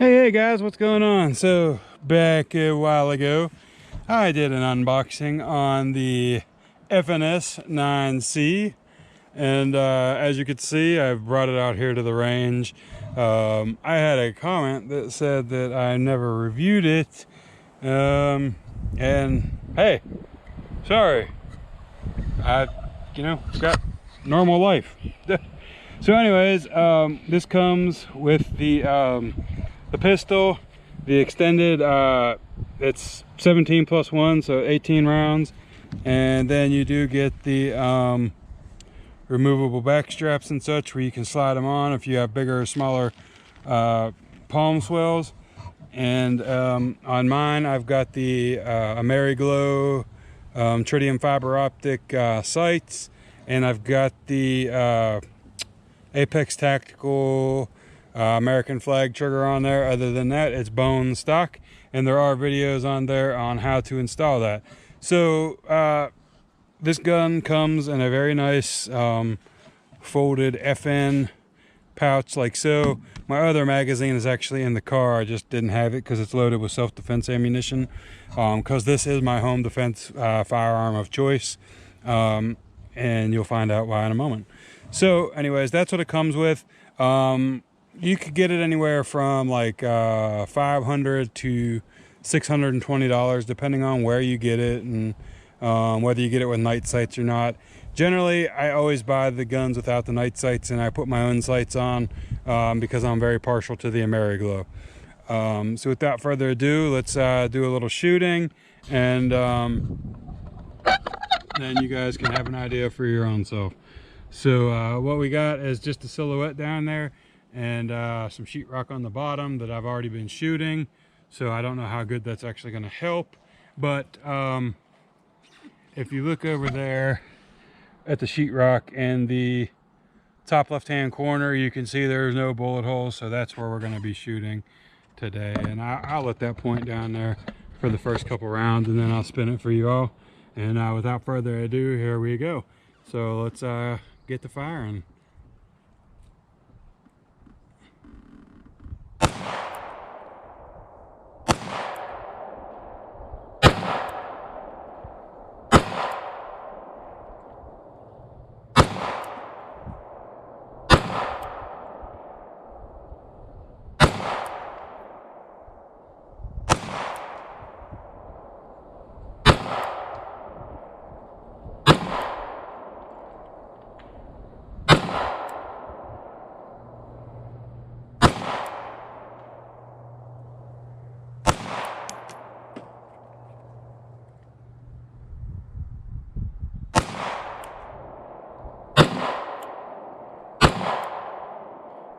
Hey guys, what's going on? So back a while ago I did an unboxing on the FNS 9C, and as you can see, I've brought it out here to the range. I had a comment that said that I never reviewed it, and hey, sorry, I got normal life. So anyways, this comes with the pistol, the extended, it's 17 plus 1, so 18 rounds, and then you do get the removable back straps and such where you can slide them on if you have bigger or smaller palm swells. And on mine I've got the AmeriGlow tritium fiber optic sights, and I've got the Apex Tactical American flag trigger on there. Other than that, it's bone stock, and there are videos on there on how to install that. So this gun comes in a very nice folded FN pouch like so. My other magazine is actually in the car. I just didn't have it because it's loaded with self-defense ammunition, because this is my home defense firearm of choice, and you'll find out why in a moment. So anyways, that's what it comes with. You could get it anywhere from like $500 to $620 depending on where you get it and whether you get it with night sights or not. Generally, I always buy the guns without the night sights, and I put my own sights on because I'm very partial to the AmeriGlow. So without further ado, let's do a little shooting, and then you guys can have an idea for your own self. So what we got is just a silhouette down there, and some sheetrock on the bottom that I've already been shooting, so I don't know how good that's actually going to help. But if you look over there at the sheetrock in the top left hand corner, you can see there's no bullet holes, so that's where we're going to be shooting today. And I'll let that point down there for the first couple rounds, and then I'll spin it for you all. And without further ado, here we go. So let's get to firing.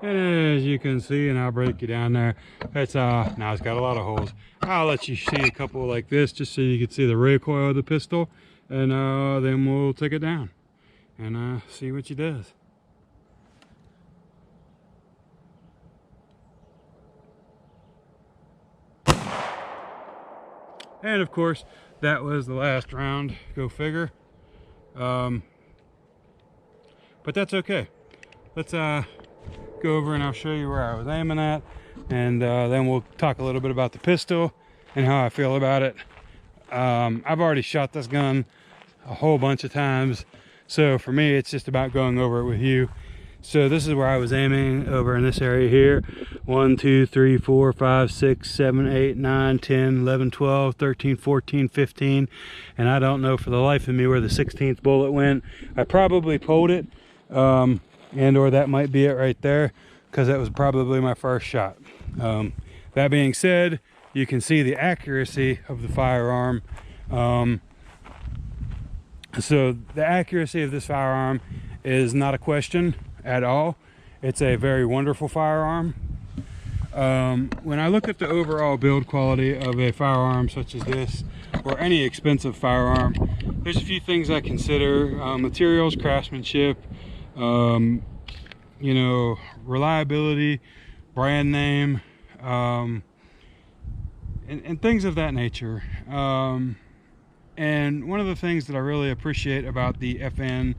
And as you can see, and I'll break you down there, it's now it's got a lot of holes. I'll let you see a couple like this just so you can see the recoil of the pistol, and then we'll take it down and see what she does. And of course, that was the last round. Go figure. But that's okay. Let's go over and I'll show you where I was aiming at, and then we'll talk a little bit about the pistol and how I feel about it. I've already shot this gun a whole bunch of times, so for me it's just about going over it with you. So this is where I was aiming, over in this area here. 1 2 3 4 5 6 7 8 9 10 11 12 13 14 15, and I don't know for the life of me where the 16th bullet went. I probably pulled it, and or that might be it right there, because that was probably my first shot. That being said, you can see the accuracy of the firearm. So the accuracy of this firearm is not a question at all. It's a very wonderful firearm. When I look at the overall build quality of a firearm such as this, or any expensive firearm, there's a few things I consider. Materials, craftsmanship, reliability, brand name, and things of that nature. And one of the things that I really appreciate about the FN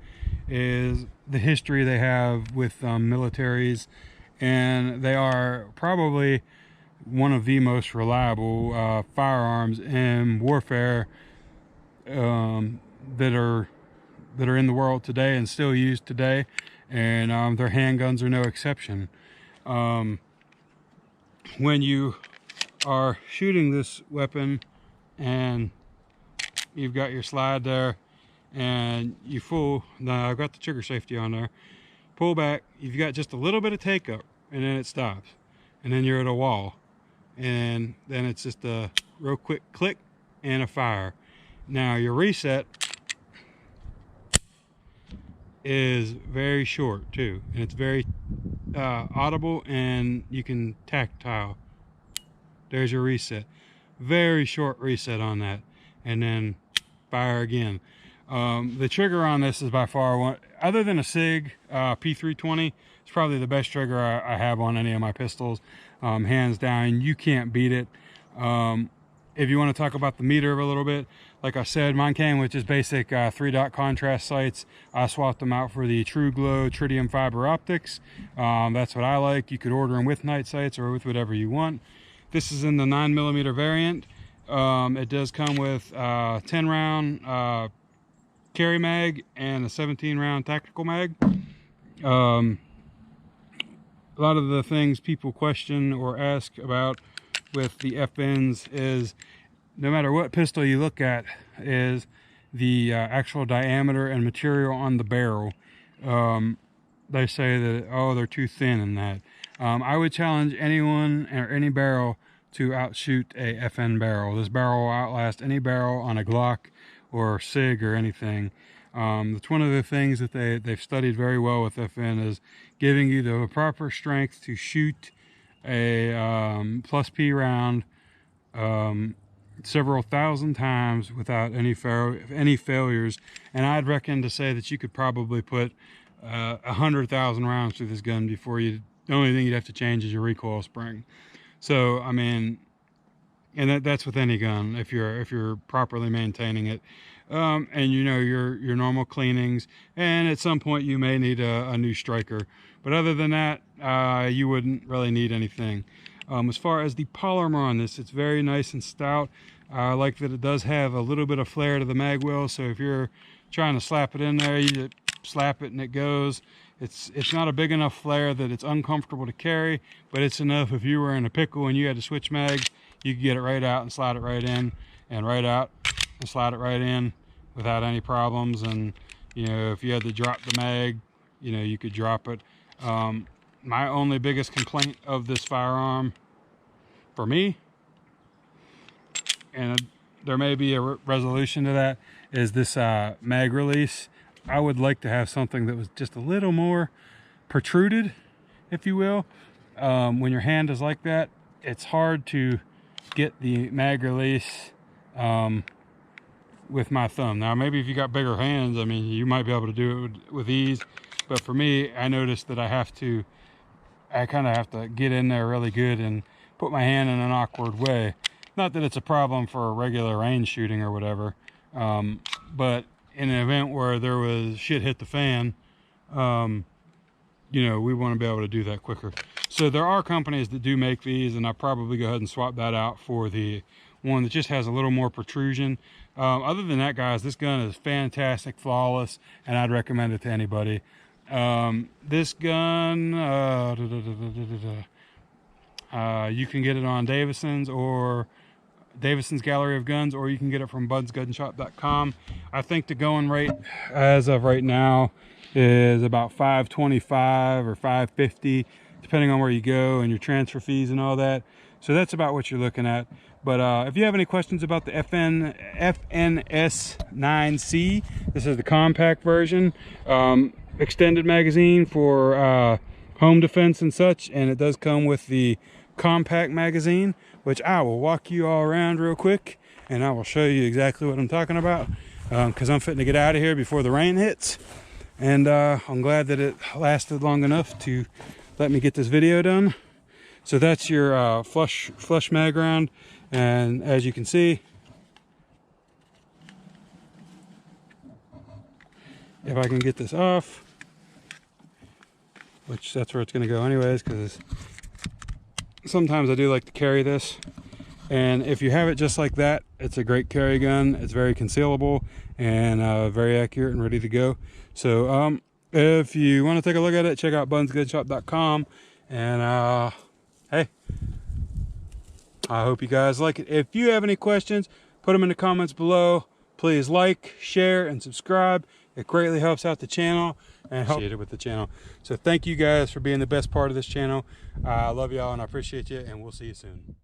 is the history they have with militaries, and they are probably one of the most reliable firearms in warfare that are in the world today and still used today, and their handguns are no exception. When you are shooting this weapon and you've got your slide there and you I've got the trigger safety on there, pull back, you've got just a little bit of take up, and then it stops, and then you're at a wall, and then it's just a real quick click and a fire. Now your reset is very short too, and it's very audible, and you can tactile. There's your reset. Very short reset on that, and then fire again. The trigger on this is by far one, other than a SIG P320, it's probably the best trigger I have on any of my pistols. Hands down, you can't beat it. If you want to talk about the meter a little bit, like I said, mine came with just basic 3-dot contrast sights. I swapped them out for the True Glow tritium fiber optics. That's what I like. You could order them with night sights or with whatever you want. This is in the 9mm variant. It does come with 10-round carry mag and a 17-round tactical mag. A lot of the things people question or ask about with the FNs is, no matter what pistol you look at, is the actual diameter and material on the barrel. They say that, oh, they're too thin in that. I would challenge anyone or any barrel to outshoot a FN barrel. This barrel will outlast any barrel on a Glock or SIG or anything. It's one of the things that they've studied very well with FN, is giving you the proper strength to shoot a plus P round several thousand times without any failures. And I'd reckon to say that you could probably put 100,000 rounds through this gun before the only thing you'd have to change is your recoil spring. So I mean, and that's with any gun, if you're properly maintaining it, and you know your normal cleanings, and at some point you may need a new striker, but other than that, you wouldn't really need anything. As far as the polymer on this, it's very nice and stout. I like that it does have a little bit of flare to the mag wheel, so if you're trying to slap it in there, you just slap it and it goes. It's not a big enough flare that it's uncomfortable to carry, but it's enough if you were in a pickle and you had to switch mags, you could get it right out and slide it right in, and right out and slide it right in without any problems. And you know, if you had to drop the mag, you know, you could drop it. My only biggest complaint of this firearm, for me, and there may be a resolution to that, is this mag release. I would like to have something that was just a little more protruded, if you will. When your hand is like that, it's hard to get the mag release with my thumb. Now maybe if you got bigger hands, I mean, you might be able to do it with ease, but for me, I noticed that I kind of have to get in there really good and put my hand in an awkward way. Not that it's a problem for regular range shooting or whatever, but in an event where there was shit hit the fan, you know, we want to be able to do that quicker. So there are companies that do make these, and I'll probably go ahead and swap that out for the one that just has a little more protrusion. Other than that, guys, this gun is fantastic, flawless, and I'd recommend it to anybody. This gun, you can get it on Davison's Gallery of Guns, or you can get it from budsgunshop.com. I think the going rate as of right now is about $525 or $550, depending on where you go and your transfer fees and all that. So that's about what you're looking at. But if you have any questions about the FNS 9C, this is the compact version, extended magazine for home defense and such, and it does come with the compact magazine, which I will walk you all around real quick, and I will show you exactly what I'm talking about, because I'm fitting to get out of here before the rain hits. And I'm glad that it lasted long enough to let me get this video done. So that's your flush mag round, and as you can see, if I can get this off, which that's where it's going to go anyways, because sometimes I do like to carry this. And if you have it just like that, it's a great carry gun. It's very concealable and very accurate and ready to go. So if you want to take a look at it, check out bunsgunshop.com. And hey, I hope you guys like it. If you have any questions, put them in the comments below. Please like, share, and subscribe. It greatly helps out the channel and helps it with the channel. So thank you guys for being the best part of this channel. I love y'all and I appreciate you, and we'll see you soon.